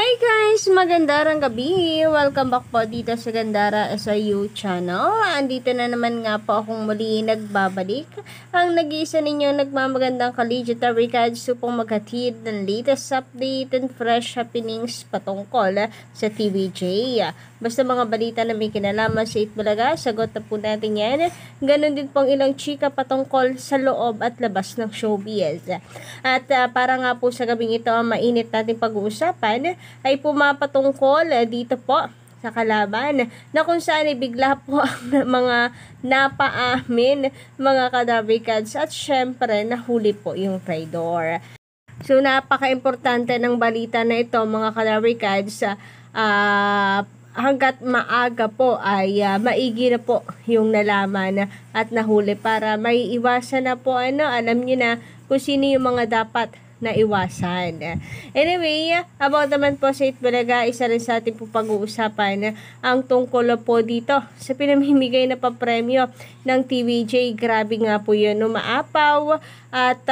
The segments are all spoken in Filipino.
Hi guys! Magandang gabi! Welcome back po dito sa Gandara SIU channel. Andito na naman nga po akong muli nagbabalik. Ang nag-iisa ninyong nagmamagandang Collegiate Recads upang maghatid ng latest update and fresh happenings patungkol sa TVJ. Basta mga balita na may kinalaman sa Itbulaga, sagot na po natin yan. Ganon din pong ilang chika patungkol sa loob at labas ng showbiz. At para nga po sa gabing ito, mainit natin pag-uusapan ay pumapatungkol dito po sa kalaban na kung saan bigla po ang mga napaamin mga kadabrikads at syempre nahuli po yung traidor. So napaka-importante ng balita na ito mga kadabrikads, hanggat maaga po ay maigi na po yung nalaman at nahuli para may iwasan na po alam nyo na kung sino yung mga dapat na iwasan. Anyway, about naman po sa Itbulaga, isa rin sa ating po pag-uusapan ang tungkol po dito sa pinamimigay na papremyo ng TVJ. Grabe nga po yun, umaapaw at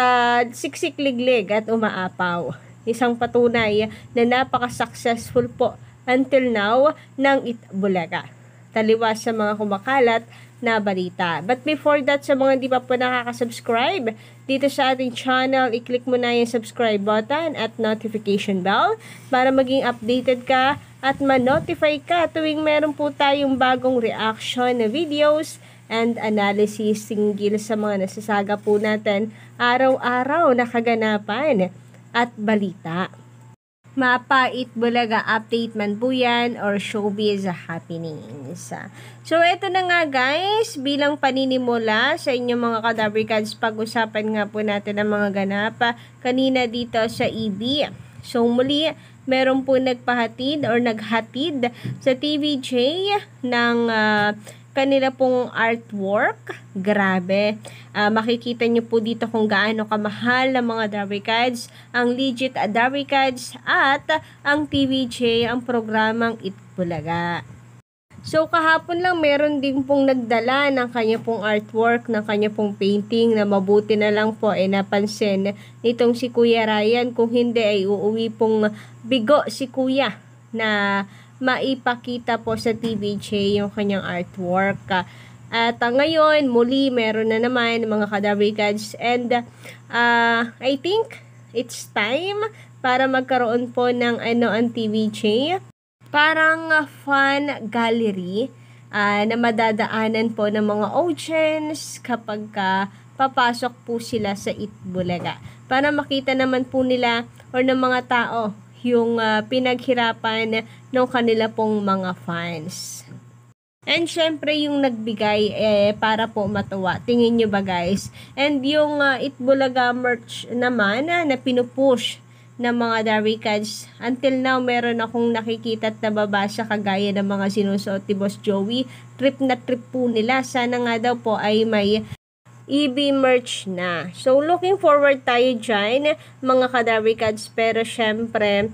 siksik-liglig at umaapaw. Isang patunay na napaka-successful po until now ng Itbulaga. Taliwas sa mga kumakalat na balita. But before that, sa mga di pa po nakaka-subscribe dito sa ating channel, i-click mo na yung subscribe button at notification bell para maging updated ka at ma-notify ka tuwing meron po tayong bagong reaction na videos and analysis singgil sa mga nasasaga po natin araw-araw na kaganapan at balita. Mapa Itbulaga update man po yan or showbiz happenings. So ito na nga guys, bilang paninimula sa inyong mga kadabrikads, pag-usapan nga po natin ang mga ganap kanina dito sa EB. So muli, meron po nagpahatid or naghatid sa TVJ ng kanila pong artwork. Grabe. Makikita nyo po dito kung gaano kamahal ng mga Dabrikads, ang legit Dabrikads at ang TVJ, ang programang Itbulaga. So kahapon lang meron din pong nagdala ng kanya pong artwork, ng kanya pong painting na mabuti na lang po ay napansin nitong si Kuya Ryan. Kung hindi ay uuwi pong bigo si Kuya na maipakita po sa TVJ yung kanyang artwork. At ngayon, muli meron na naman mga kadabrikads and I think it's time para magkaroon po ng ang TVJ. Parang fan gallery na madadaanan po ng mga audience kapag papasok po sila sa Itbulaga. Para makita naman po nila or ng mga tao yung pinaghirapan ng kanila pong mga fans. And syempre yung nagbigay para po matuwa. Tingin nyo ba guys? And yung Itbulaga merch naman na pinupush ng mga Dabrikads. Until now meron akong nakikita at nababasa kagaya ng mga sinusuot ni Boss Joey. Trip na trip po nila. Sana nga daw po ay may EB merch na. So, looking forward tayo dyan, mga kadabrikads. Pero, syempre,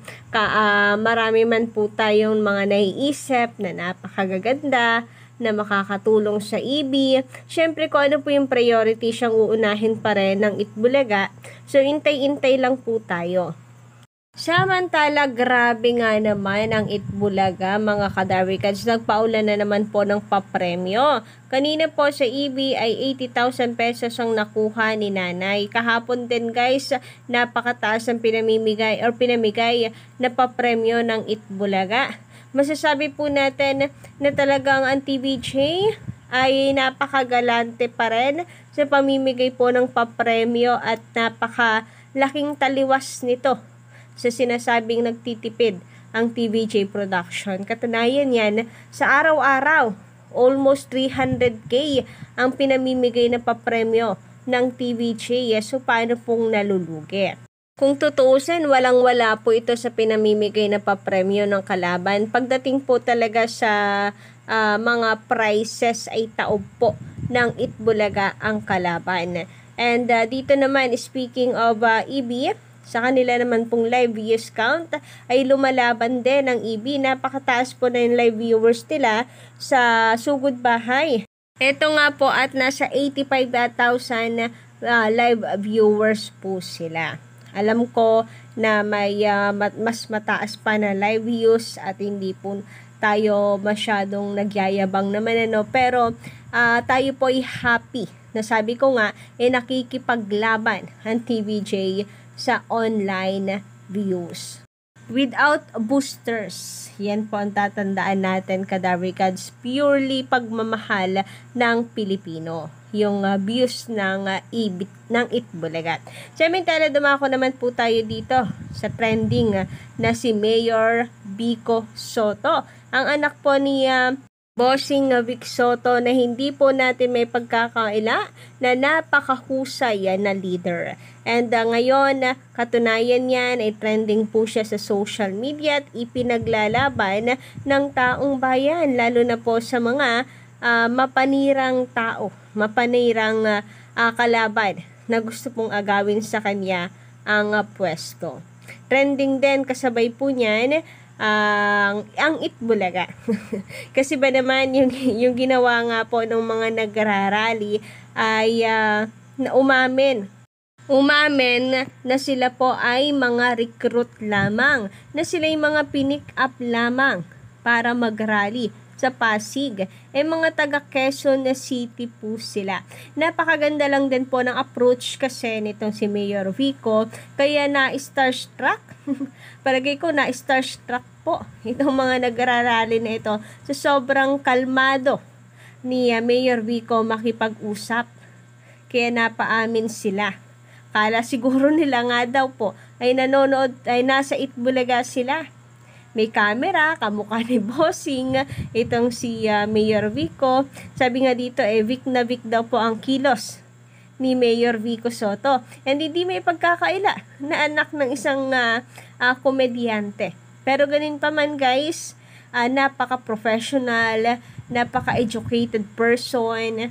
marami man po tayong mga naiisip na napakagaganda na makakatulong sa EB. Syempre, kung ano po yung priority, siyang uunahin pa rin ng Itbulaga. So, intay-intay lang po tayo. Samantala, grabe nga naman ang Itbulaga, mga kadabrikads. Nagpaulan na naman po ng papremyo. Kanina po sa EB ay 80,000 pesos ang nakuha ni nanay. Kahapon din guys, napakataas ang pinamimigay na papremyo ng Itbulaga. Masasabi po natin na talagang ang TVJ ay napakagalante pa rin sa pamimigay po ng papremyo at napakalaking taliwas nito sa sinasabing nagtitipid ang TVJ production. Katunayan yan, sa araw-araw, almost 300k ang pinamimigay na papremyo ng TVJ. So, paano pong nalulugi? Kung tutuusin, walang-wala po ito sa pinamimigay na papremyo ng kalaban. Pagdating po talaga sa mga prizes ay taob po ng Itbulaga ang kalaban. And dito naman, speaking of EB, sa kanila naman pong live views count ay lumalaban din ang EB. Napakataas po na yung live viewers nila sa Sugod Bahay. Ito nga po at nasa 85,000 live viewers po sila. Alam ko na may mas mataas pa na live views at hindi po tayo masyadong nagyayabang naman pero tayo po ay happy na sabi ko nga nakikipaglaban ang TVJ sa online views. Without boosters, yan po ang tatandaan natin kadarikads, purely pagmamahal ng Pilipino. Yung views ng Itbulaga. Samantala, dumako naman po tayo dito sa trending na si Mayor Vico Soto. Ang anak po ni Bossing Vic Soto na hindi po natin may pagkakaila na napakahusay na leader. And ngayon, katunayan yan ay trending po siya sa social media at ipinaglalaban ng taong bayan, lalo na po sa mga mapanirang tao, mapanirang kalaban na gusto pong agawin sa kanya ang pwesto. Trending din kasabay po niyan ang Itbulaga. Kasi ba naman yung ginawa nga po ng mga nagrarally ay na umamin na sila po ay mga recruit lamang, na sila ay mga pinick up lamang para mag-rally sa Pasig. Mga taga Quezon City po sila. Napakaganda lang din po ng approach kasi nitong si Mayor Vico, kaya na-starstruck. Palagay ko na-starstruck po itong mga nagrarally na ito sa sobrang kalmado ni Mayor Vico makipag-usap. Kaya napaamin sila. Kala siguro nila nga daw po ay nanonood, ay nasa Itbulaga sila. May camera, kamukha ni Bossing, itong si Mayor Vico. Sabi nga dito, Vic na Vic daw po ang kilos ni Mayor Vico Soto. And hindi may pagkakaila na anak ng isang komedyante. Pero ganun pa man guys, napaka-professional, napaka-educated person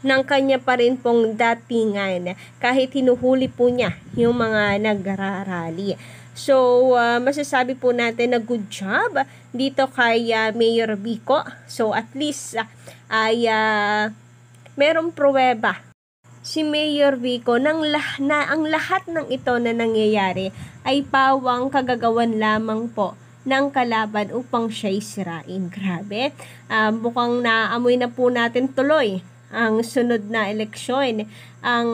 ng kanya pa rin pong datingan kahit hinuhuli po niya yung mga nagrarally. So, masasabi po natin na good job dito kay Mayor Vico. So, at least ay merong pruweba si Mayor Vico na ang lahat ng ito na nangyayari ay pawang kagagawan lamang po ng kalaban upang siya'y sirain. Grabe. Mukhang naamoy na po natin tuloy ang sunod na eleksyon. Ang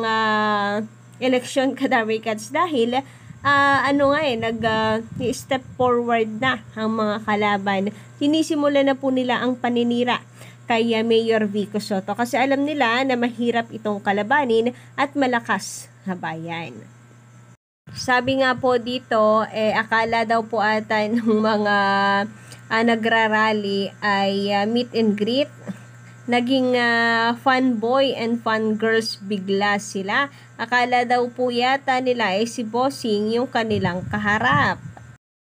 eleksyon kadarikads dahil nag-step forward na ang mga kalaban. Sinisimula na po nila ang paninira kay Mayor Vico Soto kasi alam nila na mahirap itong kalabanin at malakas na bayan. Sabi nga po dito, akala daw po ata ng mga nagrarally ay meet and greet. Naging fun boy and fun girls bigla sila. Akala daw po yata nila si Bossing yung kanilang kaharap.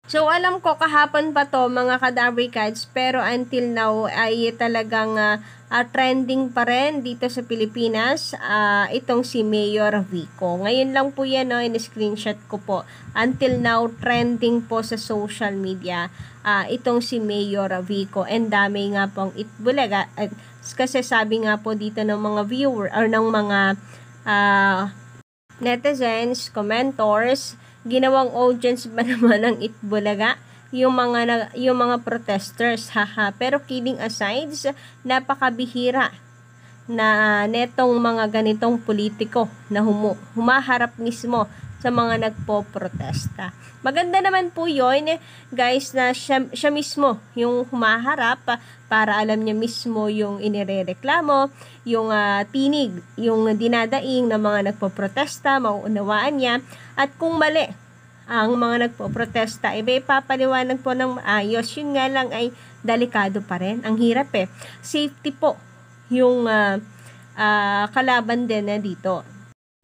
So alam ko kahapon pa to mga kadarikads, pero until now ay talagang trending pa rin dito sa Pilipinas itong si Mayor Vico. Ngayon lang po yan, in-screenshot ko po. Until now, trending po sa social media itong si Mayor Vico. And dami nga pong Itbulaga. Kasi sabi nga po dito ng mga viewer or ng mga netizens, commentors, ginawang audience ba naman ng Itbulaga yung mga protesters, haha. Pero kidding aside, napakabihira na netong mga ganitong politiko na humaharap mismo sa mga nagpo-protesta. Maganda naman po yun, guys, na siya mismo yung humaharap para alam niya mismo yung inirereklamo, yung tinig, yung dinadaing ng mga nagpo-protesta, mauunawaan niya, at kung mali ang mga nagpo-protesta, may papaliwanag po ng maayos. Yun nga lang ay delikado pa rin. Ang hirap Safety po yung kalaban din dito.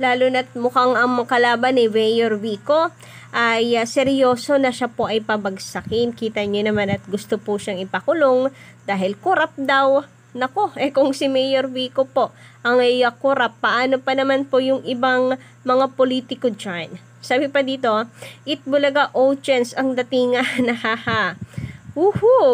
Lalo na't mukhang ang kalaban ni Mayor Vico ay seryoso na siya po ay pabagsakin. Kita niyo naman at gusto po siyang ipakulong dahil corrupt daw. Nako, kung si Mayor Vico po ang corrupt, paano pa naman po yung ibang mga politiko dyan? Sabi pa dito, Itbulaga audience ang datingan na haha.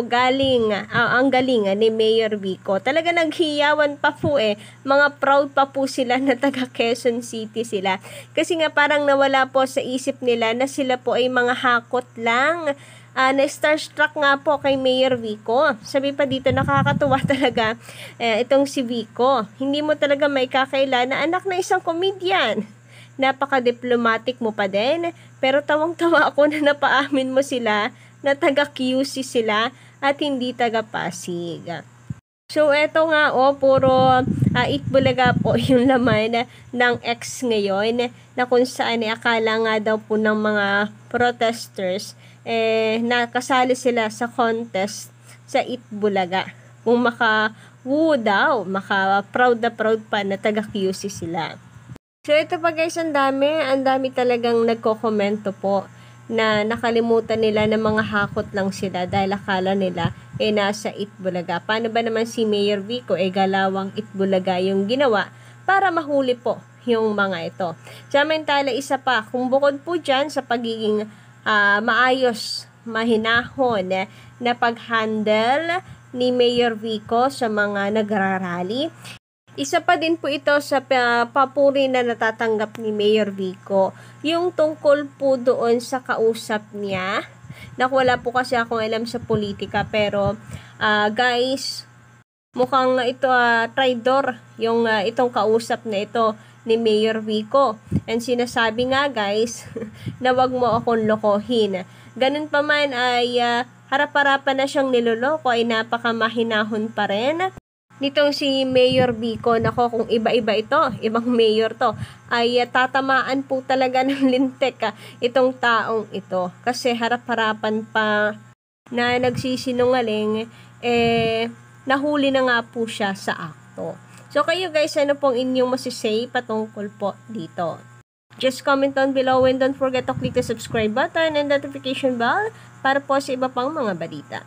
Galing. Ang galing ni Mayor Vico. Talaga naghiyawan pa po Mga proud pa po sila na taga Quezon City sila. Kasi nga parang nawala po sa isip nila na sila po ay mga hakot lang. Na-starstruck nga po kay Mayor Vico. Sabi pa dito, nakakatuwa talaga itong si Vico. Hindi mo talaga may kakaila na anak na isang comedian. Napaka-diplomatic mo pa din. Pero tawang-tawa ako na napaamin mo sila na taga QC sila at hindi taga Pasig. So, eto nga puro Itbulaga po yung laman ng X ngayon na kung saan akala nga daw po ng mga protesters nakasali sila sa contest sa Itbulaga. Kung maka-woo daw, maka-proud na proud pa na taga QC sila. So, ito pa guys, ang dami talagang nagko-komento po na nakalimutan nila na mga hakot lang sila dahil akala nila nasa Itbulaga. Paano ba naman si Mayor Vico galawang Itbulaga yung ginawa para mahuli po yung mga ito. Samantala, isa pa, kung bukod po dyan sa pagiging maayos, mahinahon na pag-handle ni Mayor Vico sa mga nagrarally, isa pa din po ito sa papuri na natatanggap ni Mayor Vico, yung tungkol po doon sa kausap niya. Wala po kasi akong alam sa politika, pero guys, mukhang ito traidor yung itong kausap na ito ni Mayor Vico. And sinasabi nga guys, na wag mo akong lokohin. Ganun pa man ay harap-harapan na siyang niloloko, ay napakamahinahon pa rin nitong si Mayor Vico. Kung iba-iba ito, ibang mayor to, ay tatamaan po talaga ng lintek itong taong ito. Kasi harap-harapan pa na nagsisinungaling, nahuli na nga po siya sa akto. So kayo guys, ano pong inyong masisay patungkol po dito? Just comment down below and don't forget to click the subscribe button and notification bell para po sa iba pang mga balita.